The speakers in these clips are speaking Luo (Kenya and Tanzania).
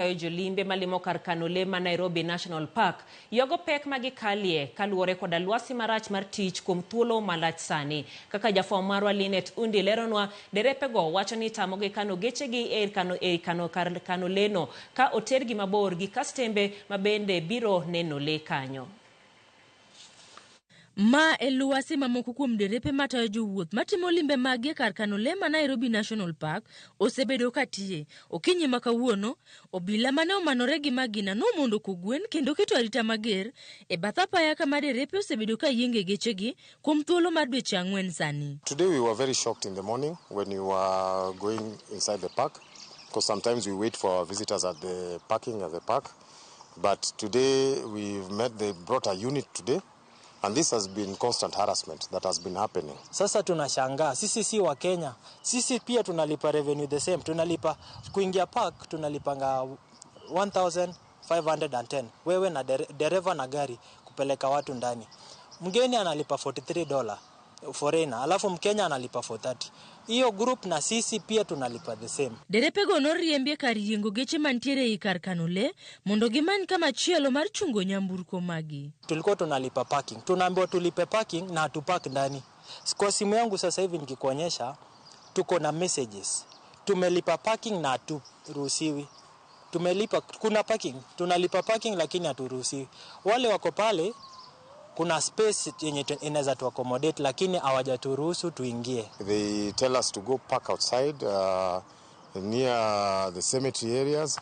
Jolimbe malimo kar kano lee ma Nairobi National Park yogo pek magikalie kaluwore koda lwasi marach mar tich kuom thuolo malach sani. Kaka jafwambo marwa Linet Undi leronwa, derepego wacho ni tamogi kano gechegi kano lee no ka otergi mabor gi kastembe mabende biro neno lee kanyo. Ma eluwasi mamoko kuom derepe matayo jowuoth matimo limbe magi kar kano lee ma Nairobi National Park osebedo katie. Okinyi ma kawuono, obila mane omanore gi magina nomondo kogwen kendo keto arita mager e bath apaya kama derepe osebedo ka yienge gechegi kuom thuolo mar dweche 4 sani. Today we were very shocked in the morning when we were going inside the park, because sometimes we wait for our visitors at the parking of the park. But today they brought a unit today. And this has been constant harassment that has been happening. Sasa tunashangaa, sisi si wa Kenya. Sisi pia tunalipa revenue the same. Tunalipa kuingia park tunalipanga 1510. Wewe na dereva na gari kupeleka watu ndani. Mgeni analipa $43 foreigner, alafu Mkenya analipa $430. Hiyo group na sisi pia tunalipa the same. Derepego noriembie kar yiengo geche mantiere kar kano lee mondo gimany kama chielo mar chungo nyamburko magi. Tulikuwa tunalipa parking. Tunaambiwa tulipe parking na tupark ndani. Kwa simu yangu sasa hivi nikikuonyesha tuko na messages. Tumelipa parking na haturuhusiwi. Tumelipa kuna parking, tunalipa parking lakini haturuhusiwi. Wale wako pale kuna space yenye inaweza tu accommodate lakini hawajaturuhusu tuingie. They tell us to go park outside near the cemetery areas,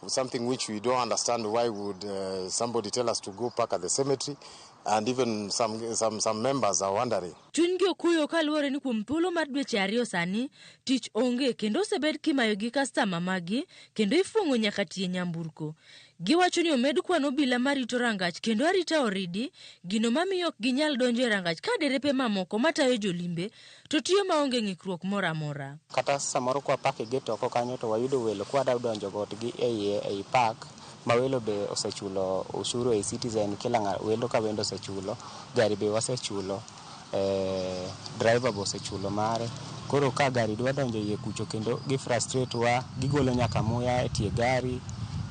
something which we don't understand. Why would somebody tell us to go park at the cemetery? And even some members are wondering. Chungi okuyo kaluwore ni kuom thuolo mar dweche 2 sani tich onge kendo osebed kimayo gi customer magi kendo ifuongo nyaka tie nyamburko. Giwacho ni omed kwan obila marito rangach kendo arita oridi gino mamiyo ok ginyal donjo e rangach ka derepe mamoko matayo jolimbe to tiyo maonge ng'ikruok mora mora. Kata samoro kwa park e gate oko kanyo to wayudo welo kwa donjo godgi ei park. Mawelo be osechulo ushuru e Citizen, kila welo ka wendo osechulo, gari be wasechulo, driver be osechulo mare. Koro ka gari dwa donjo iye kucho kendo gifrustrate wa, gigolo nyaka muya e tie gari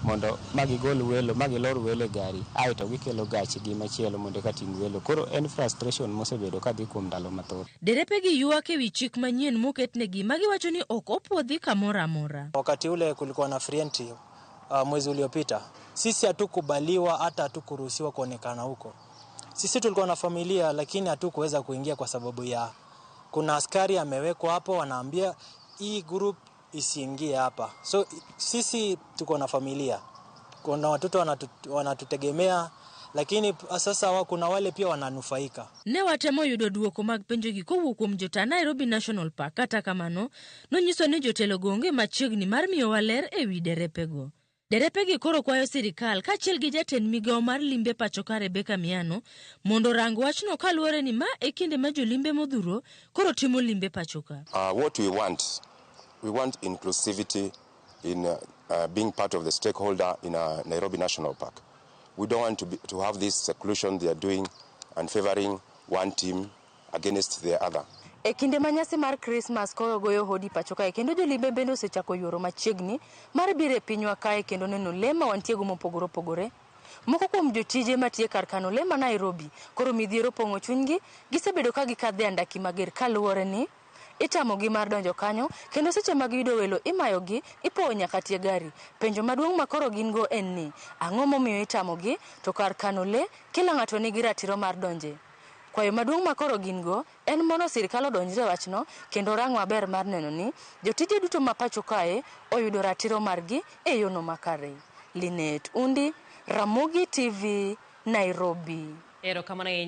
mondo magigol welo, magilor welo e gari, aito gikelo gachgi machielo mondo kating welo. Koro en frustration mosebedo kadhi kuom ndalo mathoth. Derepegi ywak ewi chik manyien moketnegi magiwacho ni ok opuodhi kamora mora. Wakati ule kulikuwa na free entry mwezi uliopita, sisi hatukubaliwa hata hatukuruhusiwa kuonekana huko. Sisi tulikuwa na familia lakini hatukuweza kuingia kwa sababu ya kuna askari amewekwa hapo wanaambia hii group isiingie hapa. So sisi tuko na familia, kuna watoto wanatutegemea, lakini sasa kuna wale pia wananufaika. Ne watemo yudo duoko mag penjogi kowuok kuom jota Nairobi National Park, kata kamano nonyiso ni jotelo gonge machiegni mar miyo waler ewi derepego. Derepegi koro kwayo sirikal kaachiel gi jatend migawo mar limbe pachoka Rebecca Miano mondo rang wachno kaluwore ni ma e kinde ma jolimbe modhuro koro timo limbe pachoka. What we want inclusivity in being part of the stakeholder in Nairobi National Park. We don't want to have this seclusion they are doing and favoring one team against the other. E kinde manyasi mar Christmas koro goyo hodi pachoka kendo jolimbe bende osechako yoro machiegni mar bire pinywa kae kendo neno lee ma wantiego mopogore opogore. Moko kuom jotije matie kar kano lee ma Nairobi koro midhiero pong'o chunygi, gisebedo ka gikadhe andaki mager kaluwore ni itamogi mar donjo kanyo kendo seche mag yudo welo imayogi ipowo nyaka tie gari. Penjo maduong' ma koro gin go en ni ang'o momiyo itamogi to kar kano lee kila ng'ato nigi ratiro mar donje. Kwayo maduong' ma koro gin go en mono sirikal odonjre wachno kendo rang maber mar neno ni jotije duto ma pacho kae oyudo ratiro margi e yono makare. Linet Undi, Ramogi TV, Nairobi.